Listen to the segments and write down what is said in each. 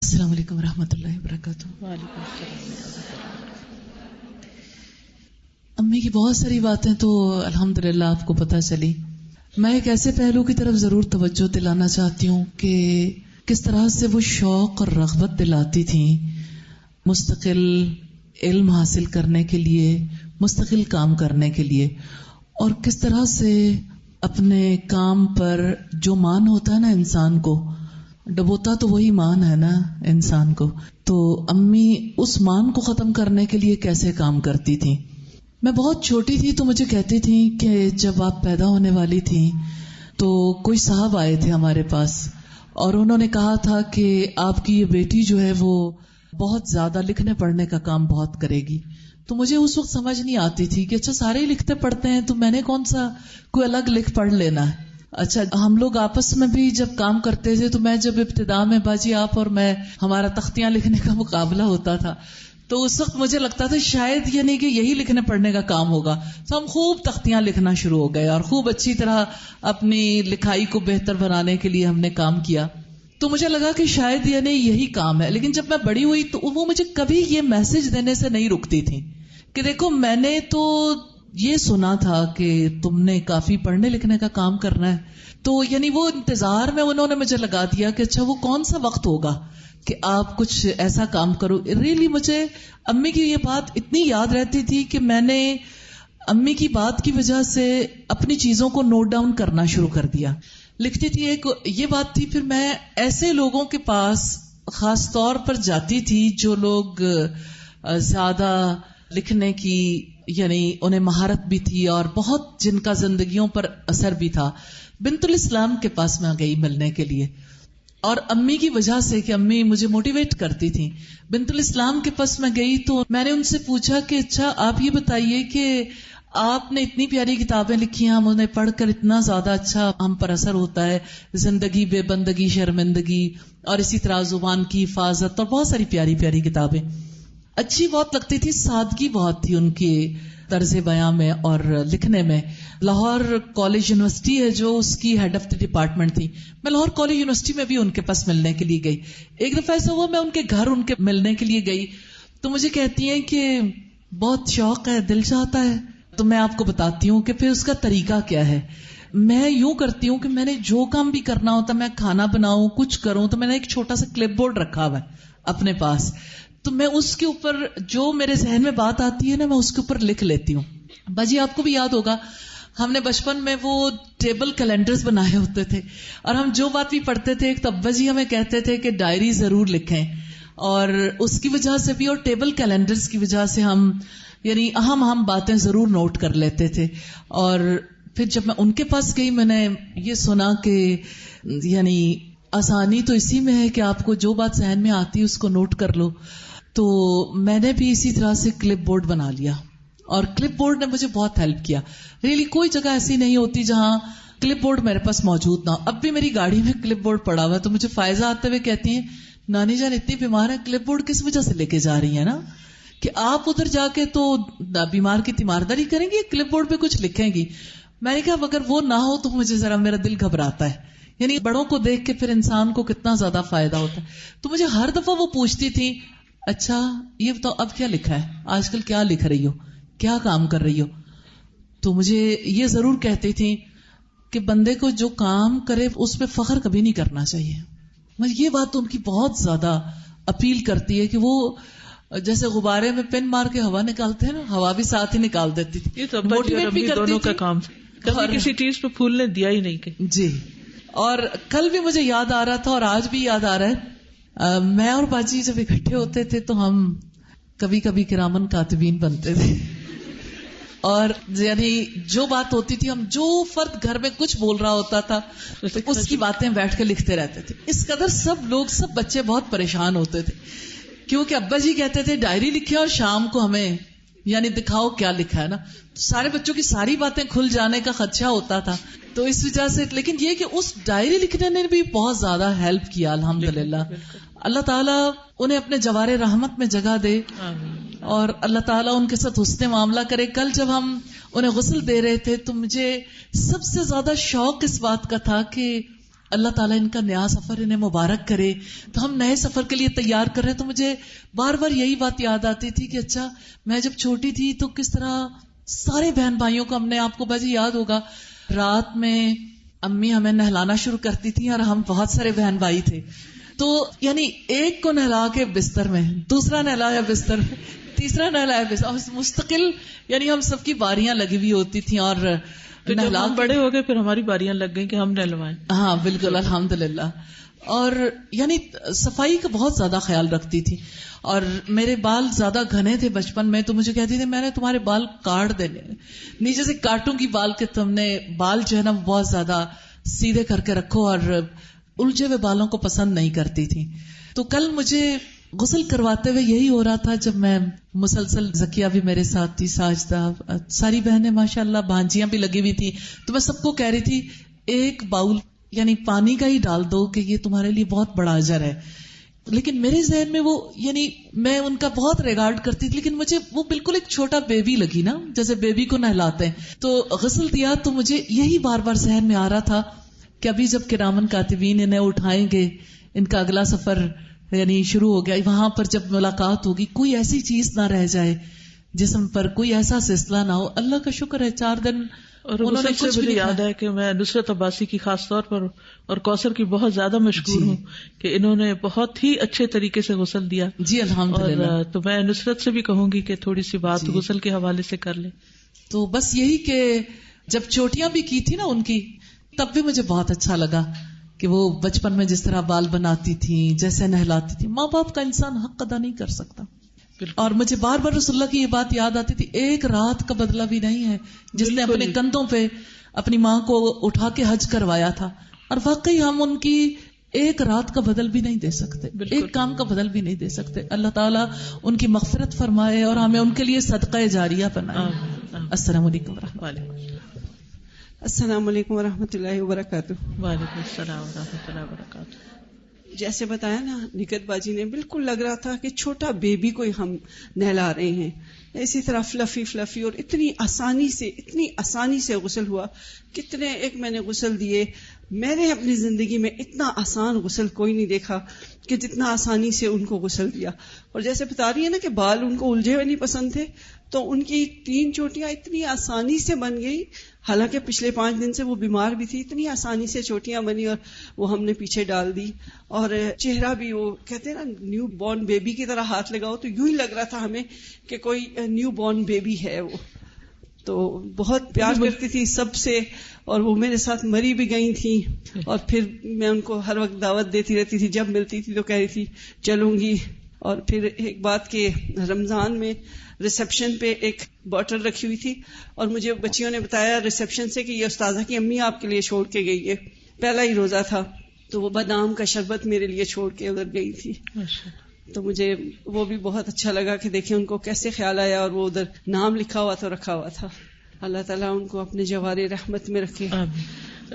السلام علیکم ورحمۃ اللہ وبرکاتہ. وعلیکم السلام. امی کی بہت ساری باتیں تو الحمدللہ آپ کو پتہ چلی. میں ایک ایسے پہلو کی طرف ضرور توجہ دلانا چاہتی ہوں کہ کس طرح سے وہ شوق اور رغبت دلاتی تھیں مستقل علم حاصل کرنے کے لیے، مستقل کام کرنے کے لیے، اور کس طرح سے اپنے کام پر جو مان ہوتا ہے نا انسان کو، ڈبوتا تو وہی مان ہے نا انسان کو، تو امی اس مان کو ختم کرنے کے لیے کیسے کام کرتی تھیں. میں بہت چھوٹی تھی تو مجھے کہتی تھیں کہ جب آپ پیدا ہونے والی تھیں تو کوئی صاحب آئے تھے ہمارے پاس اور انہوں نے کہا تھا کہ آپ کی یہ بیٹی جو ہے وہ بہت زیادہ لکھنے پڑھنے کا کام بہت کرے گی. تو مجھے اس وقت سمجھ نہیں آتی تھی کہ اچھا سارے ہی لکھتے پڑھتے ہیں تو میں نے کون سا کوئی الگ لکھ پڑھ لینا ہے. اچھا ہم لوگ آپس میں بھی جب کام کرتے تھے تو میں جب ابتدا میں باجی آپ اور میں ہمارا تختیاں لکھنے کا مقابلہ ہوتا تھا تو اس وقت مجھے لگتا تھا شاید یعنی کہ یہی لکھنے پڑھنے کا کام ہوگا. تو ہم خوب تختیاں لکھنا شروع ہو گئے اور خوب اچھی طرح اپنی لکھائی کو بہتر بنانے کے لیے ہم نے کام کیا. تو مجھے لگا کہ شاید یعنی یہی کام ہے. لیکن جب میں بڑی ہوئی تو وہ مجھے کبھی یہ میسج دینے سے نہیں رکتی تھی کہ دیکھو میں نے تو یہ سنا تھا کہ تم نے کافی پڑھنے لکھنے کا کام کرنا ہے. تو یعنی وہ انتظار میں انہوں نے مجھے لگا دیا کہ اچھا وہ کون سا وقت ہوگا کہ آپ کچھ ایسا کام کرو. ریلی مجھے امی کی یہ بات اتنی یاد رہتی تھی کہ میں نے امی کی بات کی وجہ سے اپنی چیزوں کو نوٹ ڈاؤن کرنا شروع کر دیا. لکھتی تھی ایک یہ بات تھی. پھر میں ایسے لوگوں کے پاس خاص طور پر جاتی تھی جو لوگ زیادہ لکھنے کی یعنی انہیں مہارت بھی تھی اور بہت جن کا زندگیوں پر اثر بھی تھا. بنت الاسلام کے پاس میں گئی ملنے کے لیے اور امی کی وجہ سے کہ امی مجھے موٹیویٹ کرتی تھی. بنت الاسلام کے پاس میں گئی تو میں نے ان سے پوچھا کہ اچھا آپ یہ بتائیے کہ آپ نے اتنی پیاری کتابیں لکھی ہیں، ہم انہیں پڑھ کر اتنا زیادہ اچھا ہم پر اثر ہوتا ہے، زندگی بے بندگی شرمندگی اور اسی طرح زبان کی حفاظت اور بہت ساری پیاری پیاری کتابیں. اچھی بہت لگتی تھی، سادگی بہت تھی ان کی طرز بیاں میں اور لکھنے میں. لاہور کالج یونیورسٹی ہے جو اس کی ہیڈ آف دی ڈپارٹمنٹ تھی. میں لاہور کالج یونیورسٹی میں بھی ان کے پاس ملنے کے لیے گئی. ایک دفعہ ایسا ہوا میں ان کے گھر ان کے ملنے کے لیے گئی تو مجھے کہتی ہیں کہ بہت شوق ہے، دل چاہتا ہے تو میں آپ کو بتاتی ہوں کہ پھر اس کا طریقہ کیا ہے. میں یوں کرتی ہوں کہ میں نے جو کام بھی کرنا ہوتا، میں کھانا بناؤں کچھ کروں تو میں نے ایک چھوٹا سا کلپ بورڈ رکھا ہوا ہے اپنے پاس. تو میں اس کے اوپر جو میرے ذہن میں بات آتی ہے نا میں اس کے اوپر لکھ لیتی ہوں. باجی آپ کو بھی یاد ہوگا ہم نے بچپن میں وہ ٹیبل کیلنڈرز بنائے ہوتے تھے اور ہم جو بات بھی پڑھتے تھے ایک تو ابا جی ہمیں کہتے تھے کہ ڈائری ضرور لکھیں، اور اس کی وجہ سے بھی اور ٹیبل کیلنڈرز کی وجہ سے ہم یعنی اہم باتیں ضرور نوٹ کر لیتے تھے. اور پھر جب میں ان کے پاس گئی میں نے یہ سنا کہ یعنی آسانی تو اسی میں ہے کہ آپ کو جو بات ذہن میں آتی ہے اس کو نوٹ کر لو. تو میں نے بھی اسی طرح سے کلپ بورڈ بنا لیا اور کلپ بورڈ نے مجھے بہت ہیلپ کیا. ریلی کوئی جگہ ایسی نہیں ہوتی جہاں کلپ بورڈ میرے پاس موجود نہ ہو. اب بھی میری گاڑی میں کلپ بورڈ پڑا ہوا ہے تو مجھے فائزہ آتے ہوئے کہتی ہیں نانی جان اتنی بیمار ہے کلپ بورڈ کس وجہ سے لے کے جا رہی ہیں نا کہ آپ ادھر جا کے تو بیمار کی تیمارداری کریں گی، کلپ بورڈ پہ کچھ لکھیں گی. میں نے کہا اگر وہ نہ ہو تو مجھے ذرا میرا دل گھبراتا ہے. یعنی بڑوں کو دیکھ کے پھر انسان کو کتنا زیادہ فائدہ ہوتا ہے. تو مجھے ہر دفعہ وہ پوچھتی تھی اچھا یہ بتاؤ اب کیا لکھا ہے، آج کل کیا لکھ رہی ہو، کیا کام کر رہی ہو. تو مجھے یہ ضرور کہتی تھی کہ بندے کو جو کام کرے اس پہ فخر کبھی نہیں کرنا چاہیے. مجھے یہ بات ان کی بہت زیادہ اپیل کرتی ہے کہ وہ جیسے غبارے میں پن مار کے ہوا نکالتے ہیں نا، ہوا بھی ساتھ ہی نکال دیتی تھی. یہ تو موٹیویٹ بھی دونوں کا کام، کبھی کسی چیز پہ پھول نے دیا ہی نہیں کہ جی. اور کل بھی مجھے یاد آ رہا تھا اور آج بھی یاد آ رہا ہے، میں اور باجی جب اکٹھے ہوتے تھے تو ہم کبھی کبھی کرامن کاتبین بنتے تھے اور یعنی جو بات ہوتی تھی ہم جو فرد گھر میں کچھ بول رہا ہوتا تھا اس کی باتیں بیٹھ کے لکھتے رہتے تھے. اس قدر سب لوگ سب بچے بہت پریشان ہوتے تھے کیونکہ ابا جی کہتے تھے ڈائری لکھے اور شام کو ہمیں یعنی دکھاؤ کیا لکھا ہے نا. سارے بچوں کی ساری باتیں کھل جانے کا خدشہ ہوتا تھا تو اس وجہ سے. لیکن یہ کہ اس ڈائری لکھنے نے بھی بہت زیادہ ہیلپ کیا الحمدللہ. اللہ تعالیٰ انہیں اپنے جوار رحمت میں جگہ دے اور اللہ تعالیٰ ان کے ساتھ حسن معاملہ کرے. کل جب ہم انہیں غسل دے رہے تھے تو مجھے سب سے زیادہ شوق اس بات کا تھا کہ اللہ تعالیٰ ان کا نیا سفر انہیں مبارک کرے. تو ہم نئے سفر کے لیے تیار کر رہے ہیں. تو مجھے بار بار یہی بات یاد آتی تھی کہ اچھا میں جب چھوٹی تھی تو کس طرح سارے بہن بھائیوں کو ہم نے, آپ کو باجی یاد ہوگا, رات میں امی ہمیں نہلانا شروع کرتی تھی اور ہم بہت سارے بہن بھائی تھے, تو یعنی ایک کو نہلا کے بستر میں, دوسرا نہلایا بستر میں, تیسرا نہلایا بستر, اور مستقل یعنی ہم سب کی باریاں لگی ہوئی ہوتی تھیں. اور جب ہم بڑے ہو گئے پھر ہماری باریاں لگ گئی کہ ہم نہلوائیں. ہاں بالکل, الحمدللہ. اور یعنی صفائی کا بہت زیادہ خیال رکھتی تھی. اور میرے بال زیادہ گھنے تھے بچپن میں, تو مجھے کہتی تھی میں نے تمہارے بال کاٹ دینے, نیچے سے کاٹوں کی بال کے تم نے بال جو ہے نا بہت زیادہ سیدھے کر کے رکھو, اور الجھے ہوئے بالوں کو پسند نہیں کرتی تھی. تو کل مجھے غسل کرواتے ہوئے یہی ہو رہا تھا, جب میں مسلسل, زکیہ بھی میرے ساتھ تھی, ساجدہ, ساری بہنیں ماشاءاللہ, بھانجیاں بھی لگی ہوئی تھی, تو میں سب کو کہہ رہی تھی ایک باؤل یعنی پانی کا ہی ڈال دو کہ یہ تمہارے لیے بہت بڑا اجر ہے. لیکن میرے ذہن میں وہ, یعنی میں ان کا بہت ریگارڈ کرتی تھی, لیکن مجھے وہ بالکل ایک چھوٹا بیبی لگی نا, جیسے بیبی کو نہلاتے ہیں. تو غسل دیا تو مجھے یہی بار بار ذہن میں آ رہا تھا کہ ابھی جب کرامن کاتبین انہیں اٹھائیں گے, ان کا اگلا سفر یعنی شروع ہو گیا, وہاں پر جب ملاقات ہوگی کوئی ایسی چیز نہ رہ جائے جسم پر, کوئی ایسا سلسلہ نہ ہو. اللہ کا شکر ہے 4 دن. اور غسل سے مجھے یاد ہے کہ میں نصرت عباسی کی خاص طور پر اور کوثر کی بہت زیادہ مشکور ہوں کہ انہوں نے بہت ہی اچھے طریقے سے غسل دیا. جی الحمدللہ. اور تو میں نصرت سے بھی کہوں گی کہ تھوڑی سی بات غسل کے حوالے سے کر لیں. تو بس یہی کہ جب چوٹیاں بھی کی تھی نا ان کی, تب بھی مجھے بہت اچھا لگا کہ وہ بچپن میں جس طرح بال بناتی تھی, جیسے نہلاتی تھی. ماں باپ کا انسان حق ادا نہیں کر سکتا. اور مجھے بار بار رسول اللہ کی یہ بات یاد آتی تھی, ایک رات کا بدلہ بھی نہیں ہے جس نے اپنے کندھوں پہ اپنی ماں کو اٹھا کے حج کروایا تھا. اور واقعی ہم ان کی ایک رات کا بدل بھی نہیں دے سکتے, ایک کام کا بدل بھی نہیں دے سکتے. اللہ تعالیٰ ان کی مغفرت فرمائے اور ہمیں ان کے لیے صدقہ جاریہ بنائے. السلام علیکم ورحمۃ اللہ. السلام علیکم ورحمۃ اللہ وبرکاتہ. وعلیکم السلام ورحمۃ اللہ وبرکاتہ. جیسے بتایا نا نکت باجی نے, بالکل لگ رہا تھا کہ چھوٹا بیبی کو ہم نہلا رہے ہیں. اسی طرح فلفی اور اتنی آسانی سے غسل ہوا. کتنے ایک میں نے غسل دیے, میں نے اپنی زندگی میں اتنا آسان غسل کوئی نہیں دیکھا کہ جتنا آسانی سے ان کو غسل دیا. اور جیسے بتا رہی ہے نا کہ بال ان کو الجھے ہوئے نہیں پسند تھے, تو ان کی 3 چوٹیاں اتنی آسانی سے بن گئی. حالانکہ پچھلے 5 دن سے وہ بیمار بھی تھی, اتنی آسانی سے چوٹیاں بنی اور وہ ہم نے پیچھے ڈال دی. اور چہرہ بھی, وہ کہتے ہیں نا نیو بورن بیبی کی طرح ہاتھ لگاؤ تو یوں ہی لگ رہا تھا ہمیں کہ کوئی نیو بورن بیبی ہے وہ. تو بہت پیار کرتی تھی سب سے, اور وہ میرے ساتھ مری بھی گئی تھی. اور پھر میں ان کو ہر وقت دعوت دیتی رہتی تھی, جب ملتی تھی تو کہہ رہی تھی چلوں گی. اور پھر ایک بات کہ رمضان میں ریسپشن پہ ایک بوٹل رکھی ہوئی تھی, اور مجھے بچیوں نے بتایا ریسپشن سے کہ یہ استاذہ کی امی آپ کے لیے چھوڑ کے گئی ہے. پہلا ہی روزہ تھا تو وہ بادام کا شربت میرے لیے چھوڑ کے ادھر گئی تھی. تو مجھے وہ بھی بہت اچھا لگا کہ دیکھیں ان کو کیسے خیال آیا, اور وہ ادھر نام لکھا ہوا تو رکھا ہوا تھا. اللہ تعالیٰ ان کو اپنے جوار رحمت میں رکھے.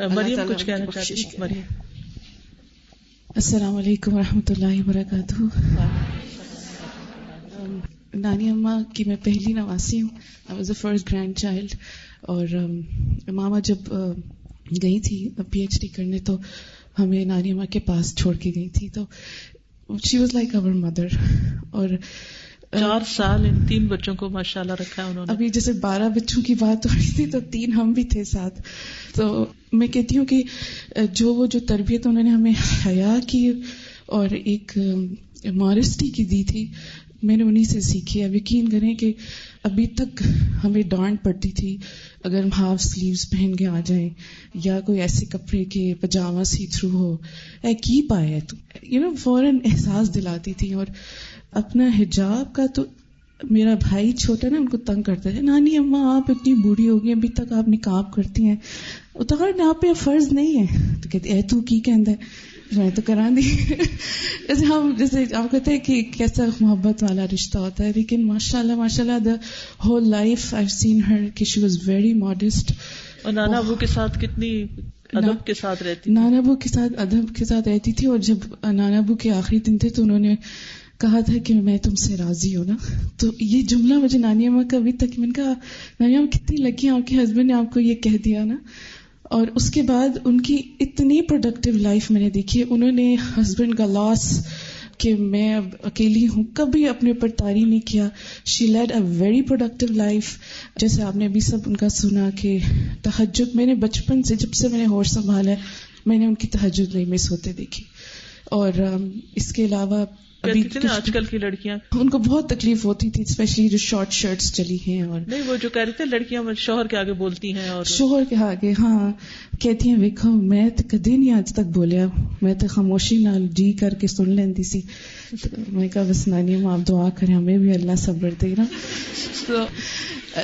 مریم کچھ کہنا چاہتی ہے. مریم. السلام علیکم ورحمۃ اللہ وبرکاتہ. نانی اماں کی میں پہلی نواسی ہوں. I was a first grand child. اور ماما جب گئی تھی پی ایچ ڈی کرنے تو ہمیں نانی اماں کے پاس چھوڑ کے گئی تھی. تو she was like our mother. اور 4 سال ان 3 بچوں کو ماشاءاللہ رکھا ہے انہوں نے. ابھی جیسے 12 بچوں کی بات ہو رہی تھی تو 3 ہم بھی تھے ساتھ. تو میں کہتی ہوں کہ وہ جو تربیت انہوں نے ہمیں حیا کی اور ایک ماڈسٹی کی دی تھی, میں نے انہی سے سیکھی. اب یقین کریں کہ ابھی تک ہمیں ڈانٹ پڑتی تھی اگر ہم ہاف سلیوز پہن کے آ جائیں یا کوئی ایسے کپڑے کے پجامہ سی تھرو ہو, اے کی پایا تو فوراً احساس دلاتی تھی. اور اپنا حجاب کا تو میرا بھائی چھوٹا نا ان کو تنگ کرتا ہے, نانی اماں آپ اتنی بوڑھی ہو گئی ابھی تک آپ نقاب کرتی ہیں, اتارنا آپ پہ فرض نہیں ہے. تو کہتے اے تو کی کہندا ہے, میں تو کرا دی. جیسے آپ کہتے ہیں کہ کیسا محبت والا رشتہ ہوتا ہے, لیکن ماشاءاللہ دا ہول لائف آئی سین ہر کہ شی واز ویری ماڈسٹ. اور نانا ابو کے ساتھ کتنی ادب کے ساتھ رہتی تھی. نانا ابو کے ساتھ ادب کے ساتھ رہتی تھی. اور جب نانا ابو کے آخری دن تھے تو انہوں نے کہا تھا کہ میں تم سے راضی ہوں نا. تو یہ جملہ مجھے نانی اماں کا ابھی تک, میں نے کہا نانی اماں کتنی لکی, آپ کے ہسبینڈ نے آپ کو یہ کہہ دیا نا. اور اس کے بعد ان کی اتنی پروڈکٹیو لائف میں نے دیکھی. انہوں نے ہسبینڈ کا لاس کہ میں اب اکیلی ہوں کبھی اپنے اوپر طاری نہیں کیا. She led a very productive life. جیسے آپ نے ابھی سب ان کا سنا کہ تہجد میں نے بچپن سے جب سے میں نے ہوش سنبھالا ہے میں نے ان کی تہجد نہیں مس ہوتے دیکھی. اور اس کے علاوہ ابھی آج کل کی لڑکیاں ان کو بہت تکلیف ہوتی تھی اسپیشلی جو شارٹ شرٹس چلی ہیں. اور نہیں وہ جو کہہ رہے تھے لڑکیاں شوہر کے آگے بولتی ہیں اور شوہر کے آگے ہاں کہتی ہیں ویکھو میں تو کدی نہیں آج تک بولیا, میں تو خاموشی نال جی کر کے سن لیندی سی. میں کہا بس نانی ماں آپ دعا کریں ہمیں بھی اللہ صبر دے نا. تو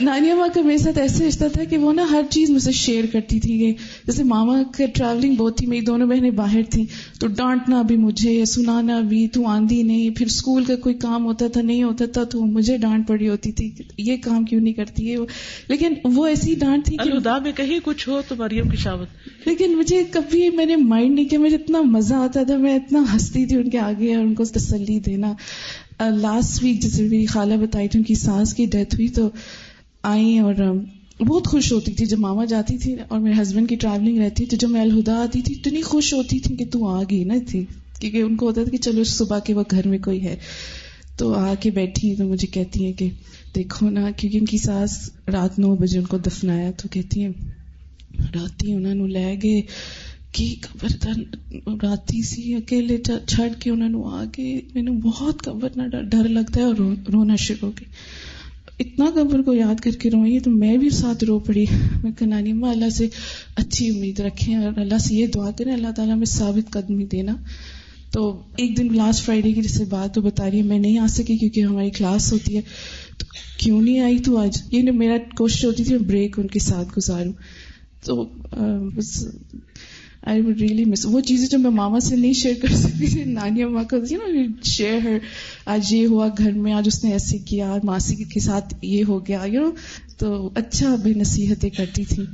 نانی ماں کا میرے ساتھ ایسے رشتہ تھا کہ وہ نا ہر چیز مجھ سے شیئر کرتی تھی. کہ جیسے ماما کا ٹریولنگ بہت تھی, میری دونوں بہنیں باہر تھیں تو ڈانٹنا بھی مجھے, سنانا بھی, تو آندھی نہیں. پھر اسکول کا کوئی کام ہوتا تھا نہیں ہوتا تھا تو مجھے ڈانٹ پڑی ہوتی تھی یہ کام کیوں نہیں کرتی ہے. لیکن وہ ایسی ڈانٹ تھی کہ الہدا میں کہیں کچھ ہو تو مریم کی شاوت. لیکن مجھے کبھی میں نے مائنڈ نہیں کیا, مجھے اتنا مزہ آتا تھا, میں اتنا ہنستی تھی ان کے آگے اور ان کو تسلی دینا. لاسٹ ویک جیسے میری خالہ بتائی تھی ان کی ساس کی ڈیتھ ہوئی تو آئی اور بہت خوش ہوتی تھی جب ماما جاتی تھی اور میرے ہسبینڈ کی ٹریولنگ رہتی تو جب میں الہدا آتی تھی اتنی خوش ہوتی تھی کہ تو آ گئی نا تھی, کیونکہ ان کو ہوتا تھا کہ چلو صبح کے وقت گھر میں کوئی ہے. تو آ کے بیٹھی تو مجھے کہتی ہیں کہ دیکھو نا, کیونکہ ان کی ساس رات 9 بجے ان کو دفنایا تو کہتی ہیں راتی انہوں نے لے گئے کی قبر راتی سی اکیلے چھڑ کے انہوں نے آ گئے. میں نے بہت قبر نہ ڈر لگتا ہے اور رونا شروع ہو گئی. اتنا قبر کو یاد کر کے روئی تو میں بھی ساتھ رو پڑی. میں کہا نانی ماں اللہ سے اچھی امید رکھیں اور اللہ سے یہ دعا کریں اللہ تعالیٰ میں ثابت قدمی دینا. تو ایک دن لاسٹ فرائیڈے کی جیسے بات تو بتا رہی ہے میں نہیں آ سکی کیونکہ ہماری کلاس ہوتی ہے. تو کیوں نہیں آئی تو آج, یہ میرا کوشش ہوتی تھی میں بریک ان کے ساتھ گزاروں. تو بس I would really miss وہ چیزیں جو میں ماما سے نہیں شیئر کر سکتی تھی نانی اماں کو شیئر ہر. آج یہ ہوا گھر میں, آج اس نے ایسے کیا, ماسی کے ساتھ یہ ہو گیا تو اچھا بے نصیحتیں کرتی تھی.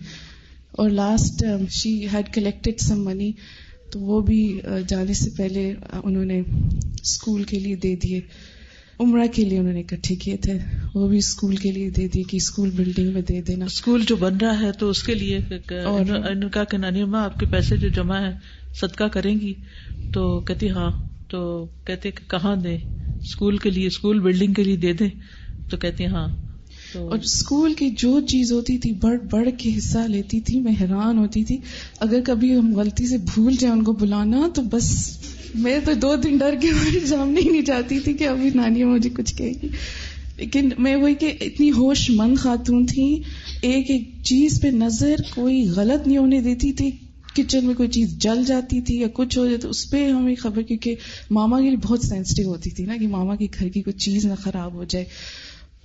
اور لاسٹ شی ہیڈ کلیکٹڈ سم منی تو وہ بھی جانے سے پہلے انہوں نے اسکول کے لیے دے دیے. عمرہ کے لیے انہوں نے اکٹھے کیے تھے, وہ بھی اسکول کے لیے دے دیے کہ اسکول بلڈنگ میں دے دینا. اسکول جو بن رہا ہے تو اس کے لیے اور انہوں نے کہا کہ نانی اماں آپ کے پیسے جو جمع ہے صدقہ کریں گی. تو کہتی ہاں. تو کہتے کہ کہاں دیں, اسکول کے لیے, اسکول بلڈنگ کے لیے دے دیں. تو کہتی ہاں. اور اسکول کی جو چیز ہوتی تھی بڑھ کے حصہ لیتی تھی. میں حیران ہوتی تھی اگر کبھی ہم غلطی سے بھول جائیں ان کو بلانا تو بس میں تو 2 دن ڈر کے سامنے ہی نہیں جاتی تھی کہ ابھی نانی مجھے کچھ کہے گی. لیکن میں وہی کہ اتنی ہوش مند خاتون تھی, ایک چیز پہ نظر کوئی غلط نہیں ہونے دیتی تھی. کچن میں کوئی چیز جل جاتی تھی یا کچھ ہو جائے تو اس پہ ہمیں خبر, کیونکہ ماما کے لیے بہت سینسٹیو ہوتی تھی نا کہ ماما کے گھر کی کوئی چیز نہ خراب ہو جائے.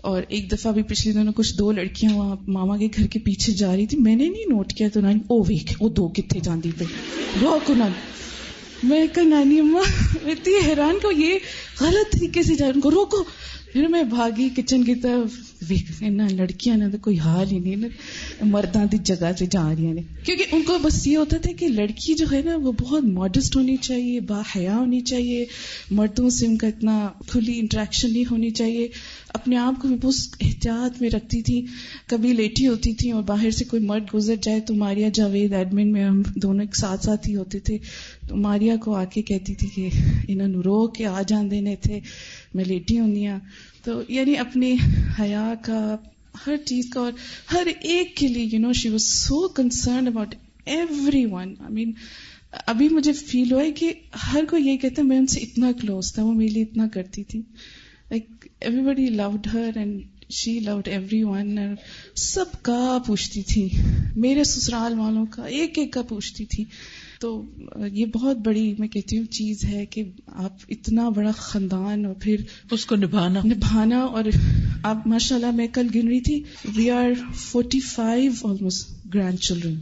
اور ایک دفعہ بھی پچھلے دنوں کچھ 2 لڑکیاں وہاں ماما کے گھر کے پیچھے جا رہی تھی, میں نے نہیں نوٹ کیا تو نانی او ویک وہ 2 کتنے جاندی پہ روکو نا. میں کہا نانی اماں میں اتنی حیران کہ یہ غلط طریقے سے جا رہے ان کو روکو. پھر میں بھاگی کچن کی طرف, لڑکیاں نا تو کوئی حال ہی نہیں, مرداں دی جگہ سے جا رہی ہیں. کیونکہ ان کو بس یہ ہوتا تھا کہ لڑکی جو ہے نا وہ بہت ماڈسٹ ہونی چاہیے, با حیا ہونی چاہیے, مردوں سے ان کا اتنا کھلی انٹریکشن نہیں ہونی چاہیے. اپنے آپ کو بھی بہت احتیاط میں رکھتی تھی. کبھی لیٹی ہوتی تھی اور باہر سے کوئی مرد گزر جائے تو ماریا جاوید ایڈمن میں ہم دونوں ایک ساتھ ہی ہوتے تھے, تو ماریا کو آ کے کہتی تھی کہ انہوں رو کے آ جان دینے تھے, میں لیٹی ہونی ہوں. تو یعنی اپنی حیا کا, ہر چیز کا, اور ہر ایک کے لیے she was so concerned about everyone. I mean ابھی مجھے فیل ہوا ہے کہ ہر کوئی یہ کہتا ہے میں ان سے اتنا کلوز تھا, وہ میرے لیے اتنا کرتی تھی. Like everybody loved her and she loved everyone. سب کا پوچھتی تھی, میرے سسرال والوں کا ایک کا پوچھتی تھی. تو یہ بہت بڑی میں کہتی ہوں چیز ہے کہ آپ اتنا بڑا خاندان اور پھر اس کو نبھانا. اور آپ ماشاءاللہ میں کل گن رہی تھی we are 45 almost grandchildren.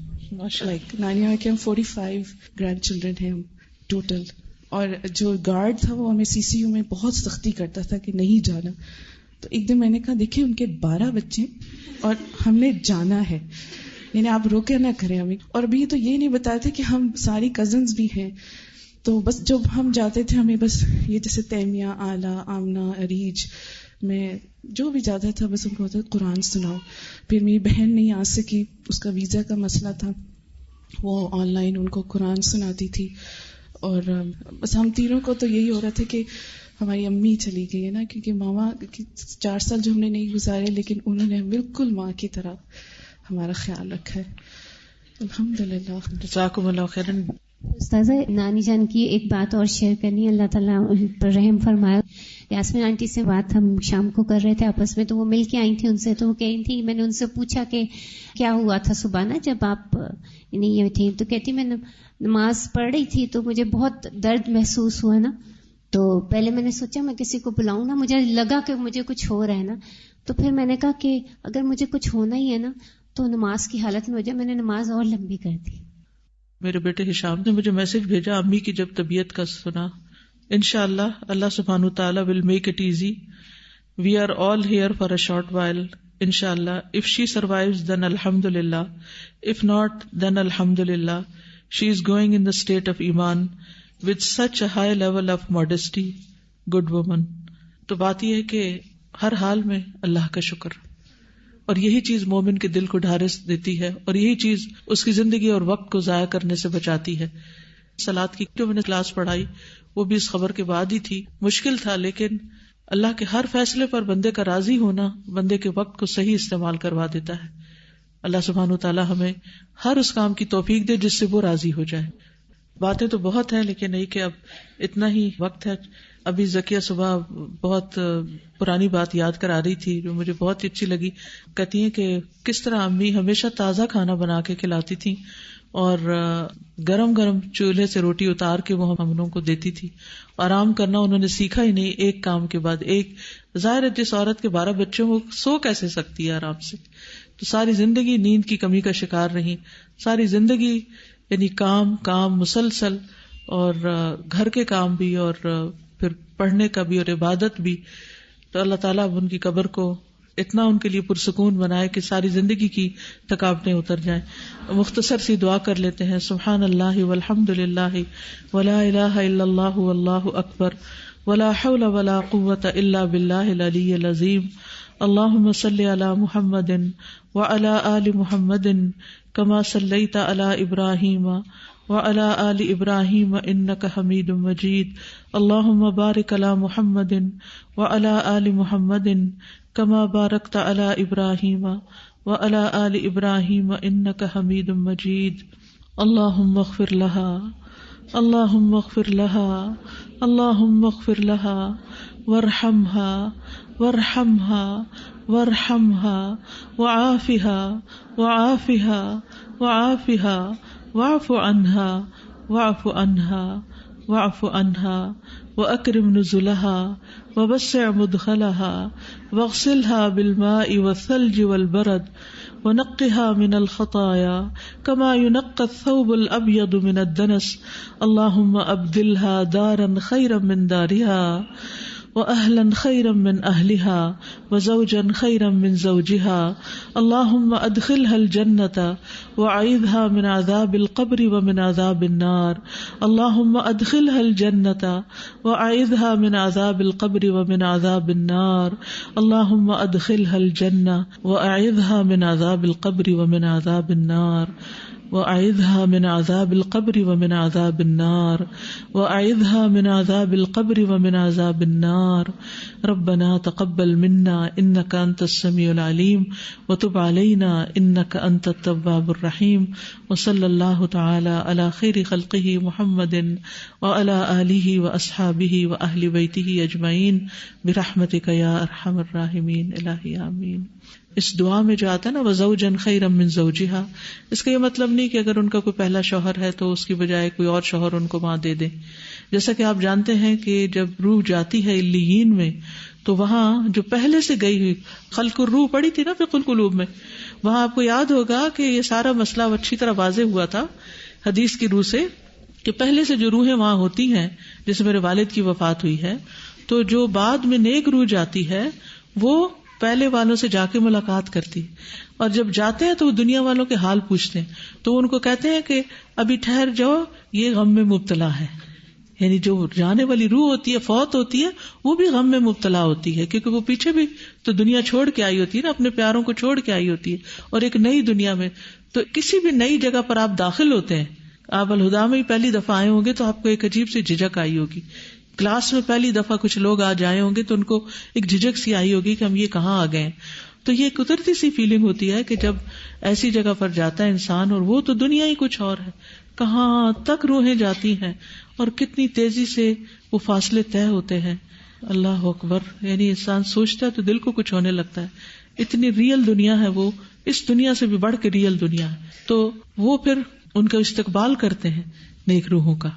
Like نانیاں کے ہم 45 گرینڈ چلڈرن ہیں ہم ٹوٹل. اور جو گارڈ تھا وہ ہمیں CCU میں بہت سختی کرتا تھا کہ نہیں جانا. تو ایک دن میں نے کہا دیکھیں ان کے 12 بچے اور ہم نے جانا ہے, یعنی آپ روکے نہ کریں ہمیں. اور ابھی تو یہ نہیں بتاتے کہ ہم ساری کزنز بھی ہیں, تو بس جب ہم جاتے تھے ہمیں بس یہ جیسے تیمیہ, آلہ, آمنہ, عریج میں جو بھی جاتا تھا بس ان کو ہوتا قرآن سناؤ. پھر میری بہن نہیں آ سکی, اس کا ویزا کا مسئلہ تھا, وہ آن لائن ان کو قرآن سناتی تھی. اور بس ہم تینوں کو تو یہی ہو رہا تھا کہ ہماری امی چلی گئی ہے نا, کیونکہ ماما 4 سال جو ہم نے نہیں گزارے, لیکن انہوں نے بالکل ماں کی طرح ہمارا خیال رکھا ہے. الحمدللہ. جزاکم اللہ خیرن. استاذہ, نانی جان کی ایک بات اور شیئر کرنی ہے, اللہ تعالیٰ ان پر رحم فرمایا. یاسمین آنٹی سے بات ہم شام کو کر رہے تھے آپس میں, تو وہ مل کے آئی تھی ان سے, تو وہ کہہ رہی تھی, میں نے ان سے پوچھا کہ کیا ہوا تھا صبح نا جب آپ یہ تھیں, تو کہتی میں نماز پڑھ رہی تھی تو مجھے بہت درد محسوس ہوا نا, تو پہلے میں نے سوچا میں کسی کو بلاؤں نا, مجھے لگا کہ مجھے کچھ ہو رہا ہے نا, تو پھر میں نے کہا کہ اگر مجھے کچھ ہونا ہی ہے نا تو نماز کی حالت میں ہو جائے. میں نے نماز اور لمبی کر دی. میرے بیٹے ہشام نے مجھے میسج بھیجا, امی کی جب طبیعت کا سنا, انشاءاللہ اللہ سبحانہ تعالی will make it easy. We are all here for a short while. Inshallah, if she survives then alhamdulillah, if not then alhamdulillah. She is going in the state of iman with such a high level of modesty. Good woman. تو بات یہ ہے کہ ہر حال میں اللہ کا شکر, اور یہی چیز مومن کے دل کو ڈھارس دیتی ہے, اور یہی چیز اس کی زندگی اور وقت کو ضائع کرنے سے بچاتی ہے. صلاۃ کی جو میں نے کلاس پڑھائی وہ بھی اس خبر کے بعد ہی تھی. مشکل تھا, لیکن اللہ کے ہر فیصلے پر بندے کا راضی ہونا بندے کے وقت کو صحیح استعمال کروا دیتا ہے. اللہ سبحانہ وتعالی ہمیں ہر اس کام کی توفیق دے جس سے وہ راضی ہو جائے. باتیں تو بہت ہیں, لیکن نہیں کہ اب اتنا ہی وقت ہے. ابھی زکیہ صبح بہت پرانی بات یاد کرا رہی تھی جو مجھے بہت ہی اچھی لگی. کہتی ہیں کہ کس طرح امی ہمیشہ تازہ کھانا بنا کے کھلاتی تھی, اور گرم گرم چولہے سے روٹی اتار کے وہ ہم لوگوں کو دیتی تھی. آرام کرنا انہوں نے سیکھا ہی نہیں, ایک کام کے بعد ایک. ظاہر ہے جس عورت کے 12 بچوں کو سو کیسے سکتی ہے آرام سے, تو ساری زندگی نیند کی کمی کا شکار رہی. ساری زندگی یعنی کام مسلسل, اور گھر کے کام بھی, اور پھر پڑھنے کا بھی, اور عبادت بھی. تو اللہ تعالیٰ اب ان کی قبر کو اتنا ان کے لیے پرسکون بنائے کہ ساری زندگی کی تھکاوٹیں اتر جائیں. مختصر سی دعا کر لیتے ہیں. سبحان اللہ والحمد للہ ولا الہ الا اللہ واللہ اکبر ولا حول ولا قوة الا باللہ العلی العظیم. اللہم صل علی محمد وعلی آل محمد کما صلیت علی ابراہیم وعلی آل ابراہیم انک حمید مجید. اللہم بارک علی محمد وعلی آل محمد کما بارکت علی ابراہیم وعلی آل ابراہیم انک حمید مجید. اللہم اغفر لها اللہم اغفر لها اللہم اغفر لها وارحمها وارحمها وارحمها وعافها وعافها وعافها واعف عنها واعف عنها واعف عنها واکرم نزلها ووسع مدخلها واغسلها بالماء والثلج والبرد ونقها من الخطايا كما ينقى الثوب الأبيض من الدنس. اللهم أبدلها دارا خيرا من دارها وأهلا خيرا من أهلها وزوجا خيرا من زوجها. اللهم أدخلها الجنة وأعيذها من عذاب القبر ومن عذاب النار. اللهم أدخلها الجنة وأعيذها من عذاب القبر ومن عذاب النار. اللهم أدخلها الجنة وأعيذها من عذاب القبر ومن عذاب النار. وأعذها من عذاب القبر ومن عذاب النار. وأعذها من عذاب القبر ومن عذاب النار. ربنا تقبل منا إنك أنت السميع العليم وتب علينا إنك أنت التواب الرحيم. وصلى الله تعالى على خير خلقه محمد وعلى آله وأصحابه وأهل بيته أجمعين برحمتك يا أرحم الراحمين. الہی آمین. اس دعا میں جو آتا ہے نا وزوجا خیرا من زوجہا, اس کا یہ مطلب نہیں کہ اگر ان کا کوئی پہلا شوہر ہے تو اس کی بجائے کوئی اور شوہر ان کو وہاں دے دیں. جیسا کہ آپ جانتے ہیں کہ جب روح جاتی ہے علیین میں تو وہاں جو پہلے سے گئی ہوئی خلق الروح پڑی تھی نا فقہ القلوب میں, وہاں آپ کو یاد ہوگا کہ یہ سارا مسئلہ اچھی طرح واضح ہوا تھا حدیث کی روح سے کہ پہلے سے جو روحیں وہاں ہوتی ہیں, جیسے میرے والد کی وفات ہوئی ہے تو جو بعد میں نیک روح جاتی ہے وہ پہلے والوں سے جا کے ملاقات کرتی, اور جب جاتے ہیں تو وہ دنیا والوں کے حال پوچھتے ہیں, تو ان کو کہتے ہیں کہ ابھی ٹھہر جاؤ, یہ غم میں مبتلا ہے. یعنی جو جانے والی روح ہوتی ہے, فوت ہوتی ہے, وہ بھی غم میں مبتلا ہوتی ہے, کیونکہ وہ پیچھے بھی تو دنیا چھوڑ کے آئی ہوتی ہے نا, اپنے پیاروں کو چھوڑ کے آئی ہوتی ہے, اور ایک نئی دنیا میں. تو کسی بھی نئی جگہ پر آپ داخل ہوتے ہیں، آپ الہدا میں ہی پہلی دفعہ آئے ہوں گے تو آپ کو ایک عجیب سی جھجک آئی ہوگی. کلاس میں پہلی دفعہ کچھ لوگ آج آئے ہوں گے تو ان کو ایک جھجک سی آئی ہوگی کہ ہم یہ کہاں آ گئے ہیں. تو یہ قدرتی سی فیلنگ ہوتی ہے کہ جب ایسی جگہ پر جاتا ہے انسان، اور وہ تو دنیا ہی کچھ اور ہے، کہاں تک روحیں جاتی ہیں اور کتنی تیزی سے وہ فاصلے طے ہوتے ہیں. اللہ اکبر، یعنی انسان سوچتا ہے تو دل کو کچھ ہونے لگتا ہے. اتنی ریئل دنیا ہے وہ، اس دنیا سے بھی بڑھ کے ریئل دنیا ہے. تو وہ پھر ان کا استقبال کرتے ہیں نیک روحوں کا.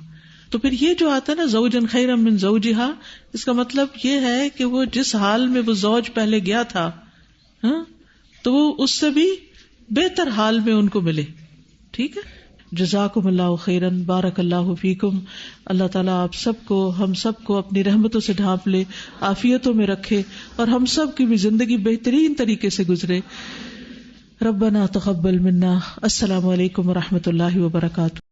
تو پھر یہ جو آتا ہے نا زوجن خیرا من زوجہا، اس کا مطلب یہ ہے کہ وہ جس حال میں وہ زوج پہلے گیا تھا تو وہ اس سے بھی بہتر حال میں ان کو ملے. ٹھیک ہے، جزاکم اللہ خیرن، بارک اللہ فیکم. اللہ تعالیٰ آپ سب کو، ہم سب کو اپنی رحمتوں سے ڈھانپ لے، عافیتوں میں رکھے، اور ہم سب کی بھی زندگی بہترین طریقے سے گزرے. ربنا تقبل منا. السلام علیکم ورحمۃ اللہ وبرکاتہ.